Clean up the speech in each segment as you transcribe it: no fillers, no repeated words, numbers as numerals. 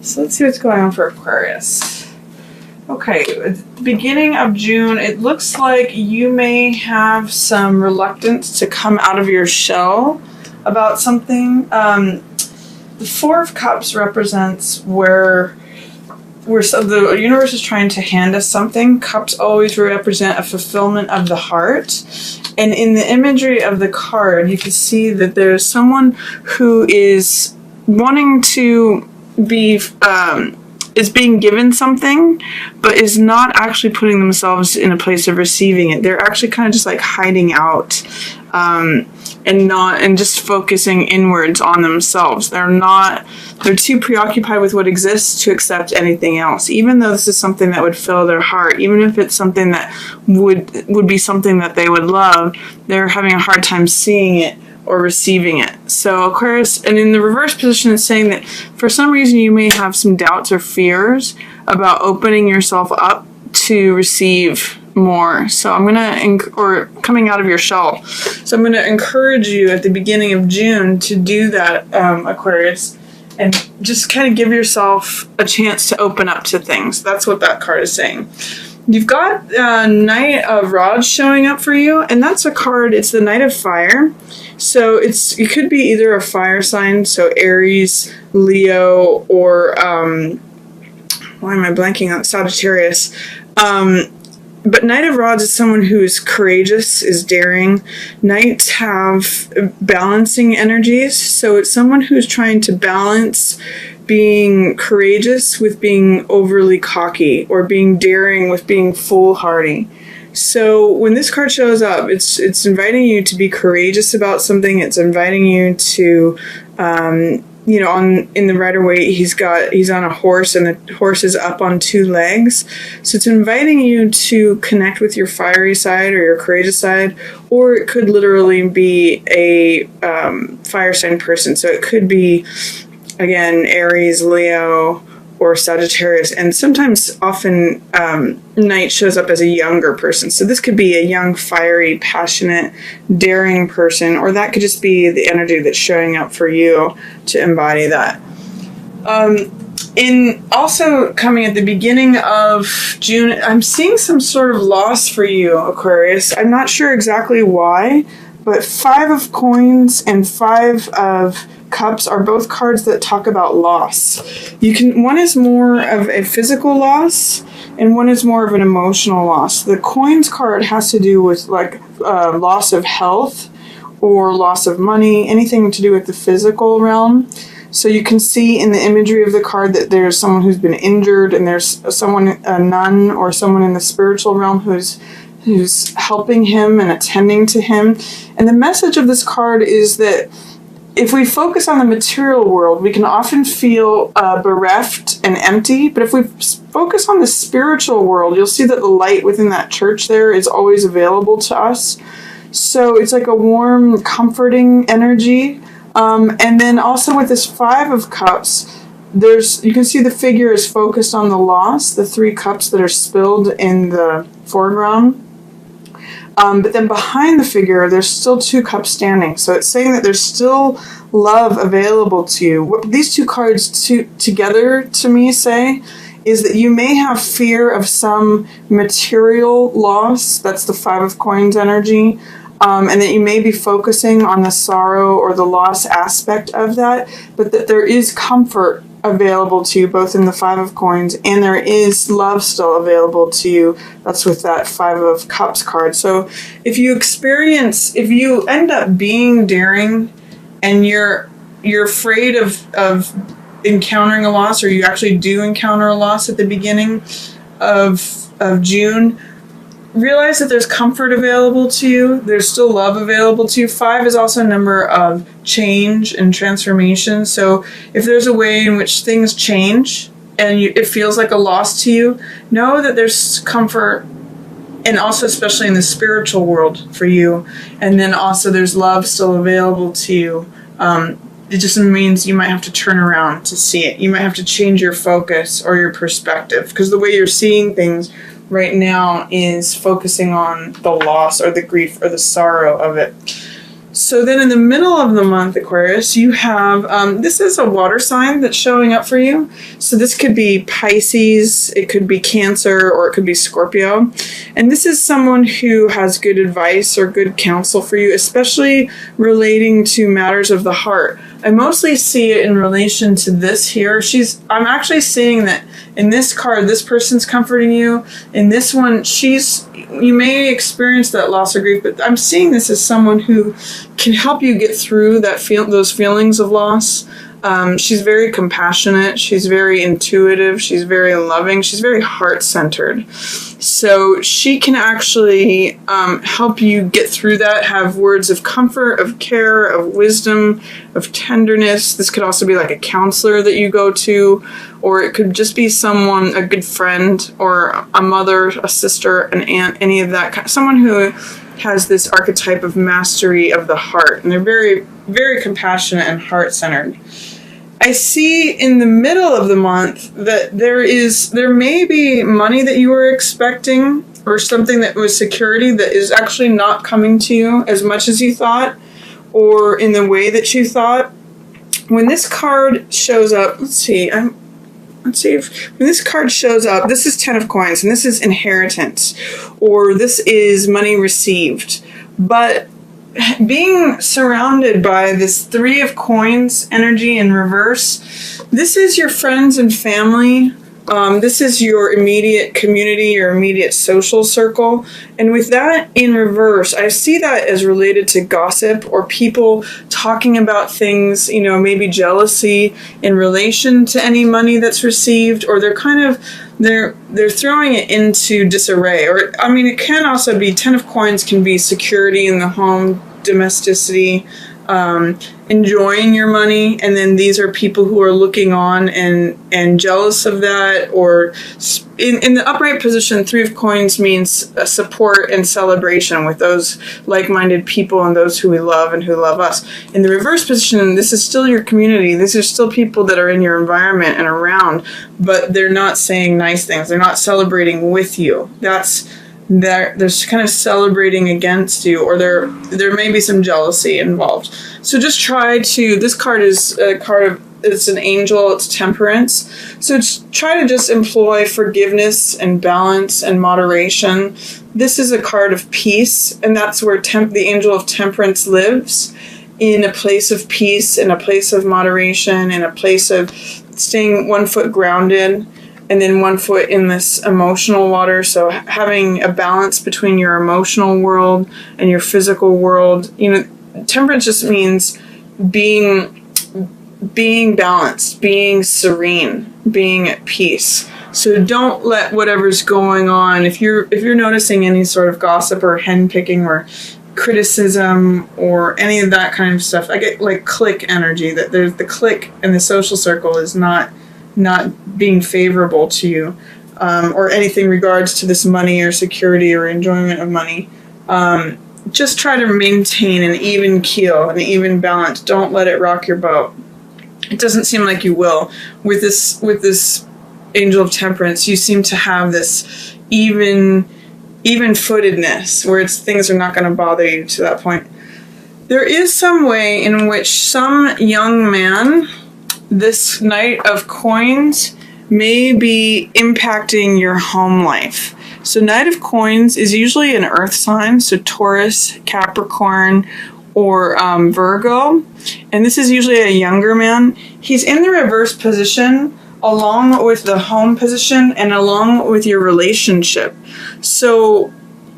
So let's see what's going on for Aquarius. Okay, at the beginning of June, it looks like you may have some reluctance to come out of your shell about something. The Four of Cups represents where the universe is trying to hand us something. Cups always represent a fulfillment of the heart. And in the imagery of the card, you can see that there's someone who is wanting to be, is being given something, but is not actually putting themselves in a place of receiving it. They're actually kind of just like hiding out, and just focusing inwards on themselves. They're too preoccupied with what exists to accept anything else, even though this is something that would fill their heart, even if it's something that would be something that they would love. They're having a hard time seeing it or receiving it. So Aquarius, and in the reverse position, it's saying that for some reason you may have some doubts or fears about opening yourself up to receive more. So I'm or coming out of your shell. So I'm gonna encourage you at the beginning of June to do that, Aquarius, and just kind of give yourself a chance to open up to things. That's what that card is saying. You've got Knight of Rods showing up for you, and that's a card, it's the Knight of Fire. So it could be either a fire sign, so Aries, Leo, or why am I blanking on Sagittarius? But Knight of Rods is someone who is courageous, is daring. Knights have balancing energies, so it's someone who's trying to balance being courageous with being overly cocky, or being daring with being foolhardy. So when this card shows up, it's inviting you to be courageous about something. It's inviting you to, in the Rider-Waite, he's on a horse, and the horse is up on two legs. So it's inviting you to connect with your fiery side or your courageous side, or it could literally be a fire sign person. So it could be, again, Aries, Leo, or Sagittarius, and often Knight shows up as a younger person. So this could be a young, fiery, passionate, daring person, or that could just be the energy that's showing up for you to embody that. In also coming at the beginning of June, I'm seeing some sort of loss for you, Aquarius. I'm not sure exactly why, but 5 of Coins and 5 of Cups are both cards that talk about loss. One is more of a physical loss, and one is more of an emotional loss. The Coins card has to do with loss of health or loss of money, anything to do with the physical realm. So you can see in the imagery of the card that there's someone who's been injured, and there's someone, a nun or someone in the spiritual realm who's helping him and attending to him. And the message of this card is that if we focus on the material world, we can often feel bereft and empty. But if we focus on the spiritual world, you'll see that the light within that church there is always available to us. So it's like a warm, comforting energy. And then also with this 5 of Cups, you can see the figure is focused on the loss, the 3 cups that are spilled in the foreground. But then behind the figure, there's still 2 cups standing. So it's saying that there's still love available to you. What these 2 cards together to me say is that you may have fear of some material loss. That's the 5 of Coins energy. And that you may be focusing on the sorrow or the loss aspect of that, but that there is comfort available to you both in the 5 of Coins, and there is love still available to you. That's with that 5 of Cups card. So if you end up being daring and you're afraid of encountering a loss, or you actually do encounter a loss at the beginning of June, realize that there's comfort available to you. There's still love available to you. 5 is also a number of change and transformation. So if there's a way in which things change and it feels like a loss to you, know that there's comfort, and also especially in the spiritual world for you. And then also there's love still available to you. It just means you might have to turn around to see it. You might have to change your focus or your perspective, because the way you're seeing things right now is focusing on the loss or the grief or the sorrow of it. So then in the middle of the month, Aquarius, you have, this is a water sign that's showing up for you. So this could be Pisces, it could be Cancer, or it could be Scorpio. And this is someone who has good advice or good counsel for you, especially relating to matters of the heart. I mostly see it in relation to this here. I'm actually seeing that in this card, this person's comforting you. In this one, you may experience that loss or grief, but I'm seeing this as someone who can help you get through those feelings of loss. She's very compassionate. She's very intuitive. She's very loving. She's very heart-centered. So she can actually help you get through that, have words of comfort, of care, of wisdom, of tenderness. This could also be like a counselor that you go to, or it could just be someone, a good friend, or a mother, a sister, an aunt, any of that kind. Someone who has this archetype of mastery of the heart, and they're very, very compassionate and heart-centered. I see in the middle of the month that there may be money that you were expecting, or something that was security that is actually not coming to you as much as you thought, or in the way that you thought. When this card shows up, when this card shows up, this is 10 of coins, and this is inheritance, or this is money received. But being surrounded by this 3 of coins energy in reverse, this is your friends and family. This is your immediate community, your immediate social circle. And with that in reverse, I see that as related to gossip, or people talking about things, maybe jealousy in relation to any money that's received, or they're throwing it into disarray. Or, it can also be 10 of coins can be security in the home, domesticity, enjoying your money, and then these are people who are looking on and jealous of that. Or in the upright position, 3 of coins means support and celebration with those like-minded people and those who we love and who love us. In the reverse position, this is still your community. These are still people that are in your environment and around, but they're not saying nice things. They're not celebrating with you. They're kind of celebrating against you, or there may be some jealousy involved. So just this card is it's an angel, it's temperance. So try to just employ forgiveness and balance and moderation. This is a card of peace, and that's where the angel of temperance lives, in a place of peace, in a place of moderation, in a place of staying 1 foot grounded, and then 1 foot in this emotional water. So having a balance between your emotional world and your physical world. Temperance just means being balanced, being serene, being at peace. So don't let whatever's going on, if you're noticing any sort of gossip or henpicking or criticism or any of that kind of stuff, I get like clique energy, that there's the clique and the social circle is not being favorable to you, or anything regards to this money or security or enjoyment of money. Just try to maintain an even keel, an even balance. Don't let it rock your boat. It doesn't seem like you will. With this angel of temperance, you seem to have this even-footedness, where things are not going to bother you to that point. There is some way in which some young man, this Knight of Coins, may be impacting your home life. So Knight of Coins is usually an earth sign, so Taurus, Capricorn, or Virgo. And this is usually a younger man. He's in the reverse position along with the home position and along with your relationship. So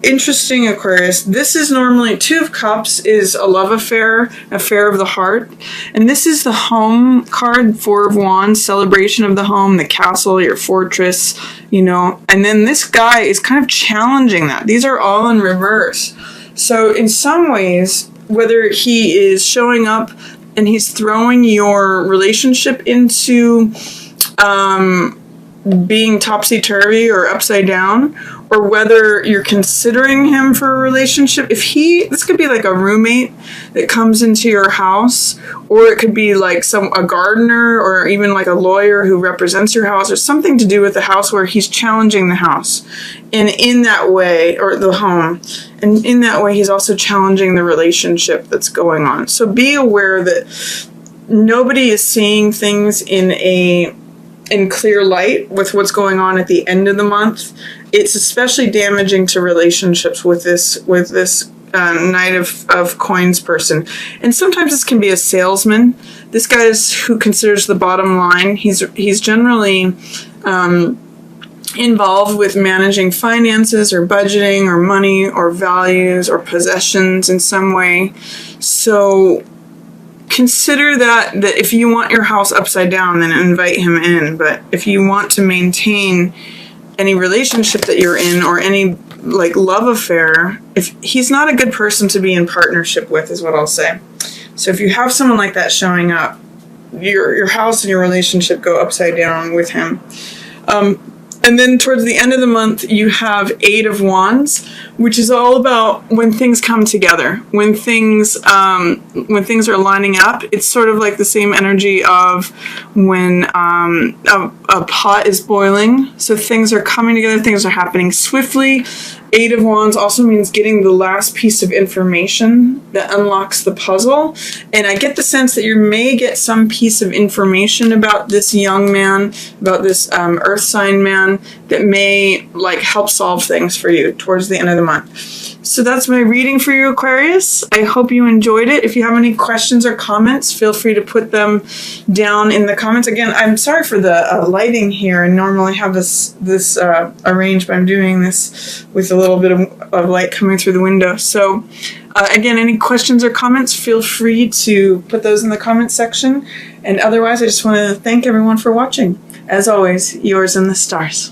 interesting, Aquarius. This is normally 2 of Cups is a love affair of the heart. And this is the home card, 4 of Wands, celebration of the home, the castle, your fortress, And then this guy is kind of challenging that. These are all in reverse. So in some ways, whether he is showing up and he's throwing your relationship into being topsy-turvy or upside down, or whether you're considering him for a relationship. This could be like a roommate that comes into your house, or it could be like a gardener, or even like a lawyer who represents your house, or something to do with the house where he's challenging the house. And in that way, or the home, and in that way, he's also challenging the relationship that's going on. So be aware that nobody is seeing things in clear light with what's going on at the end of the month. It's especially damaging to relationships with this Knight of Coins person. And sometimes this can be a salesman. This guy is who considers the bottom line. He's generally involved with managing finances or budgeting or money or values or possessions in some way. So consider that if you want your house upside down, then invite him in. But if you want to maintain any relationship that you're in, or any like love affair, if he's not a good person to be in partnership with, is what I'll say. So if you have someone like that showing up, your house and your relationship go upside down with him. And then towards the end of the month, you have 8 of Wands, which is all about when things come together, when things are lining up. It's sort of like the same energy of when a pot is boiling. So things are coming together, things are happening swiftly. 8 of Wands also means getting the last piece of information that unlocks the puzzle. And I get the sense that you may get some piece of information about this young man, about this earth sign man, that may like help solve things for you towards the end of the month. So that's my reading for you, Aquarius. I hope you enjoyed it. If you have any questions or comments, feel free to put them down in the comments. Again, I'm sorry for the lighting here. I normally have this arranged, but I'm doing this with a little bit of light coming through the window. So again, any questions or comments, feel free to put those in the comments section. And otherwise, I just want to thank everyone for watching. As always, yours in the stars.